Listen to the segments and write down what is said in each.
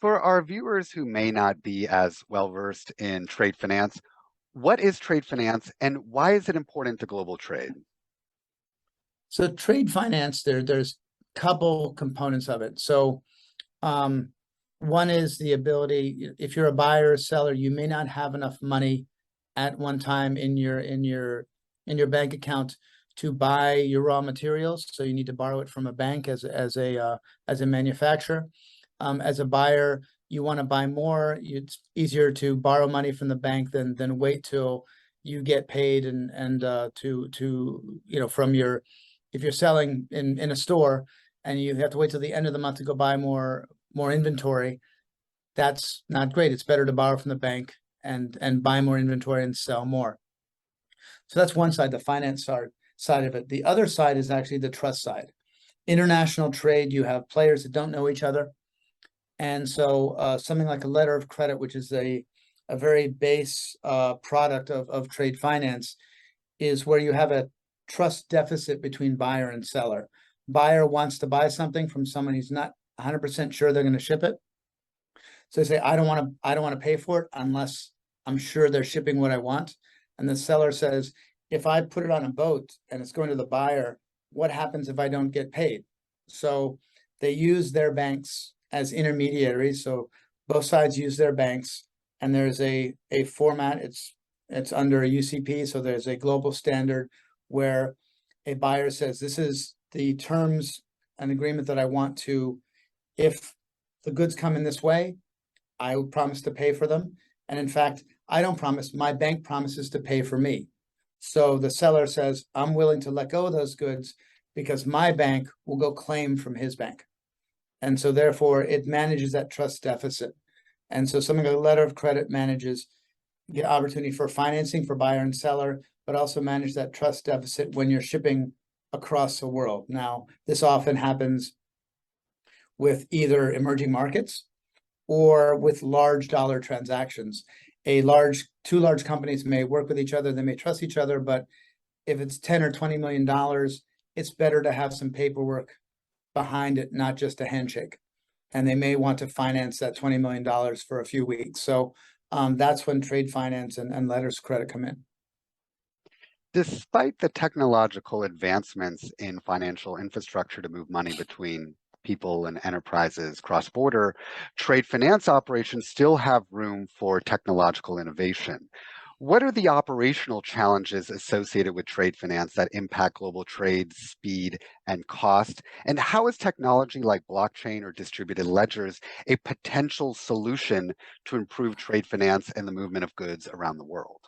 For our viewers who may not be as well versed in trade finance, what is trade finance and why is it important to global trade? So trade finance, there's a couple components of it. So um, one is the ability, if you're a buyer or seller, you may not have enough money at one time in your bank account to buy your raw materials. So you need to borrow it from a bank as a manufacturer. As a buyer, you want to buy more. It's easier to borrow money from the bank than wait till you get paid and from your, if you're selling in a store and you have to wait till the end of the month to go buy more inventory, that's not great. It's better to borrow from the bank and buy more inventory and sell more. So that's one side, the finance side of it. The other side is actually the trust side. International trade, you have players that don't know each other. And so something like a letter of credit, which is a very base product of trade finance, is where you have a trust deficit between buyer and seller. Buyer wants to buy something from someone who's not 100% sure they're going to ship it. So they say, I don't want to pay for it unless I'm sure they're shipping what I want. And the seller says, if I put it on a boat and it's going to the buyer, what happens if I don't get paid? So they use their banks as intermediaries. So both sides use their banks, and there's a format. It's under a UCP, so there's a global standard where a buyer says, this is the terms and agreement that I want to, if the goods come in this way, I will promise to pay for them. And in fact, I don't promise, my bank promises to pay for me. So the seller says, I'm willing to let go of those goods because my bank will go claim from his bank. And so therefore it manages that trust deficit. And so something like a letter of credit manages the opportunity for financing for buyer and seller, but also manage that trust deficit when you're shipping across the world. Now, this often happens with either emerging markets or with large dollar transactions. Two large companies may work with each other, they may trust each other, but if it's 10 or $20 million, it's better to have some paperwork behind it, not just a handshake. And they may want to finance that $20 million for a few weeks. So that's when trade finance and letters of credit come in. Despite the technological advancements in financial infrastructure to move money between people and enterprises cross-border, trade finance operations still have room for technological innovation. What are the operational challenges associated with trade finance that impact global trade, speed, and cost? And how is technology like blockchain or distributed ledgers a potential solution to improve trade finance and the movement of goods around the world?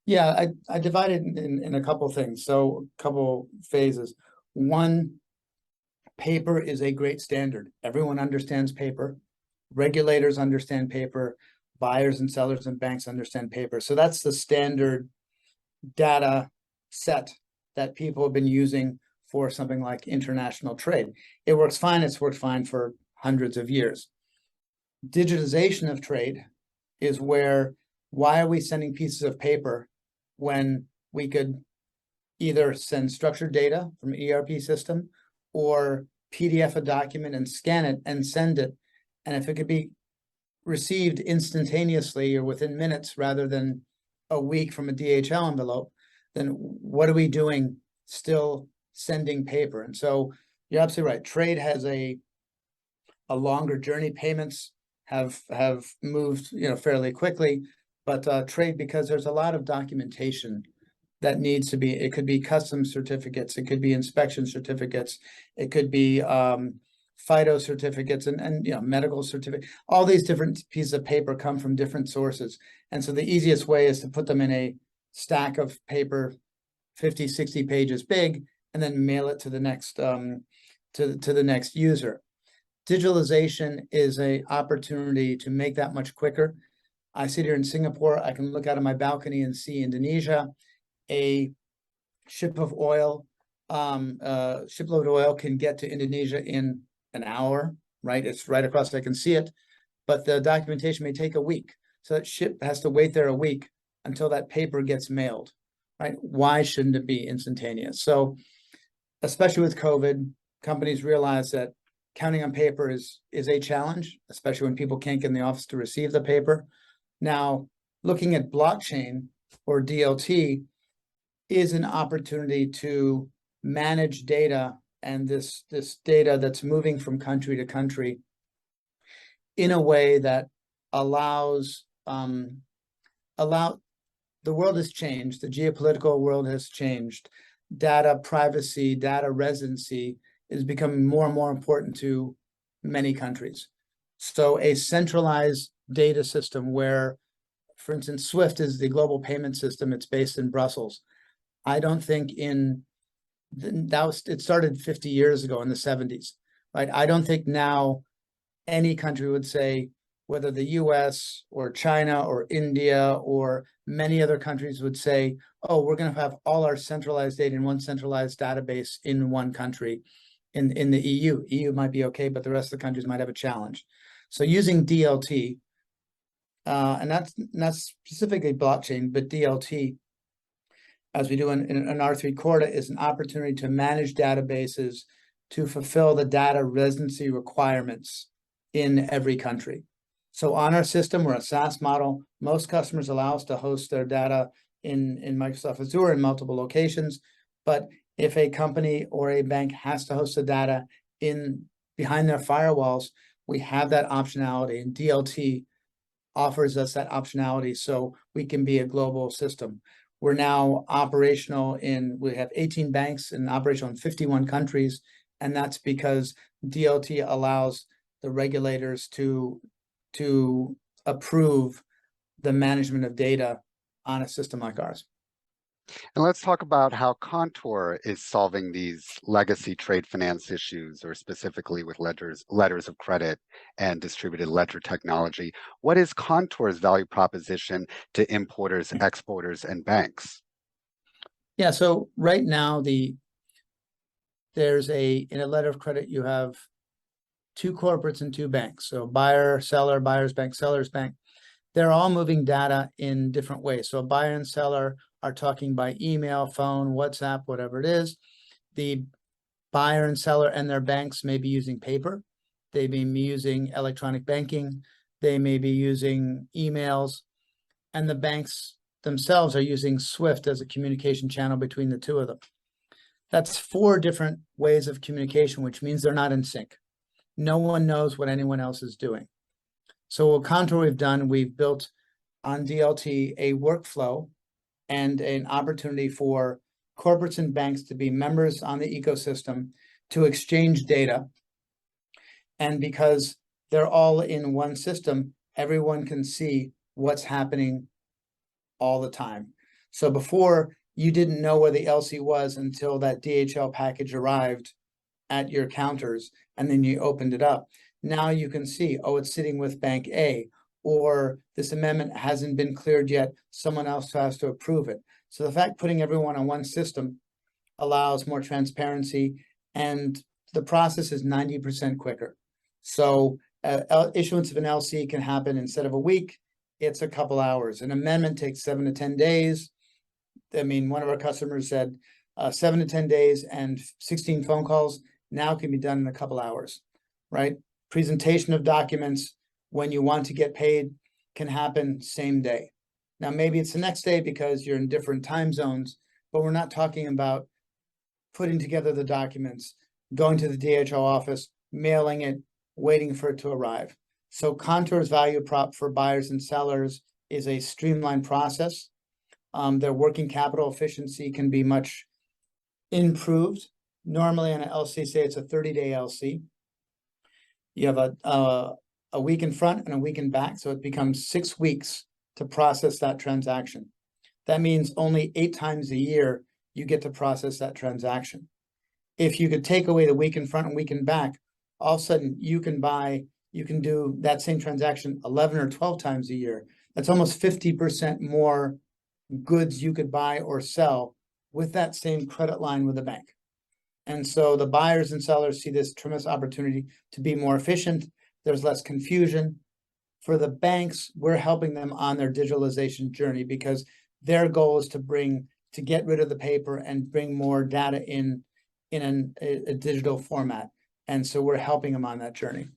Yeah, I divide it in a couple things. So a couple phases. One, paper is a great standard. Everyone understands paper. Regulators understand paper. Buyers and sellers and banks understand paper. So that's the standard data set that people have been using for something like international trade. It works fine. It's worked fine for hundreds of years. Digitization of trade is where, why are we sending pieces of paper when we could either send structured data from an ERP system or PDF a document and scan it and send it. And if it could be received instantaneously or within minutes rather than a week from a DHL envelope, then what are we doing still sending paper? And so you're absolutely right. Trade has a longer journey. Payments have moved fairly quickly, but trade, because there's a lot of documentation that needs to be, it could be customs certificates, it could be inspection certificates, it could be FIDO certificates and medical certificate. All these different pieces of paper come from different sources. And so the easiest way is to put them in a stack of paper 50, 60 pages big, and then mail it to the next to the next user. Digitalization is an opportunity to make that much quicker. I sit here in Singapore, I can look out of my balcony and see Indonesia. A shipload of oil can get to Indonesia in an hour, right? It's right across, I can see it, but the documentation may take a week. So that ship has to wait there a week until that paper gets mailed, right? Why shouldn't it be instantaneous? So especially with COVID, companies realize that counting on paper is a challenge, especially when people can't get in the office to receive the paper. Now, looking at blockchain or DLT is an opportunity to manage data and this data that's moving from country to country in a way that allows the world has changed, the geopolitical world has changed. Data privacy, data residency is becoming more and more important to many countries. So a centralized data system where, for instance, SWIFT is the global payment system, it's based in Brussels. I don't think it started 50 years ago in the 70s, right? I don't think now any country would say, whether the US or China or India or many other countries would say, oh, we're going to have all our centralized data in one centralized database in one country. In the EU. EU might be okay, but the rest of the countries might have a challenge. So using DLT, and that's not specifically blockchain, but DLT, as we do in R3 Corda, is an opportunity to manage databases to fulfill the data residency requirements in every country. So on our system, we're a SaaS model. Most customers allow us to host their data in Microsoft Azure in multiple locations. But if a company or a bank has to host the data behind their firewalls, we have that optionality, and DLT offers us that optionality so we can be a global system. We're now operational we have 18 banks and operational in 51 countries, and that's because DLT allows the regulators to approve the management of data on a system like ours. And let's talk about how Contour is solving these legacy trade finance issues, or specifically with letters of credit and distributed ledger technology. What is Contour's value proposition to importers, exporters, and banks? Yeah, so right now there's in a letter of credit, you have two corporates and two banks. So buyer, seller, buyer's bank, seller's bank. They're all moving data in different ways. So a buyer and seller are talking by email, phone, WhatsApp, whatever it is. The buyer and seller and their banks may be using paper. They may be using electronic banking. They may be using emails. And the banks themselves are using SWIFT as a communication channel between the two of them. That's 4 different ways of communication, which means they're not in sync. No one knows what anyone else is doing. So what Contour we've done, we've built on DLT a workflow and an opportunity for corporates and banks to be members on the ecosystem to exchange data. And because they're all in one system, everyone can see what's happening all the time. So before, you didn't know where the LC was until that DHL package arrived at your counters, and then you opened it up. Now you can see, oh, it's sitting with Bank A, or this amendment hasn't been cleared yet, someone else has to approve it. So the fact putting everyone on one system allows more transparency, and the process is 90% quicker. So issuance of an LC can happen instead of a week, it's a couple hours. An amendment takes 7 to 10 days. I mean, one of our customers said 7 to 10 days and 16 phone calls now can be done in a couple hours, right? Presentation of documents when you want to get paid can happen same day. Now, maybe it's the next day because you're in different time zones, but we're not talking about putting together the documents, going to the DHL office, mailing it, waiting for it to arrive. So Contour's value prop for buyers and sellers is a streamlined process. Their working capital efficiency can be much improved. Normally on an LC, say it's a 30-day LC. You have a week in front and a week in back, so it becomes 6 weeks to process that transaction. That means only 8 times a year you get to process that transaction. If you could take away the week in front and week in back, all of a sudden you can do that same transaction 11 or 12 times a year. That's almost 50% more goods you could buy or sell with that same credit line with a bank. And so the buyers and sellers see this tremendous opportunity to be more efficient. There's less confusion. For the banks, we're helping them on their digitalization journey because their goal is to get rid of the paper and bring more data in a digital format. And so we're helping them on that journey.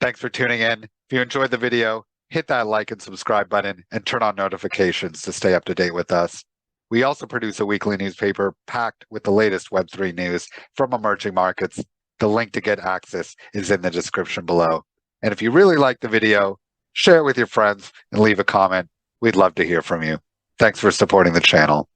Thanks for tuning in. If you enjoyed the video, hit that like and subscribe button and turn on notifications to stay up to date with us. We also produce a weekly newspaper packed with the latest Web3 news from emerging markets. The link to get access is in the description below. And if you really like the video, share it with your friends and leave a comment. We'd love to hear from you. Thanks for supporting the channel.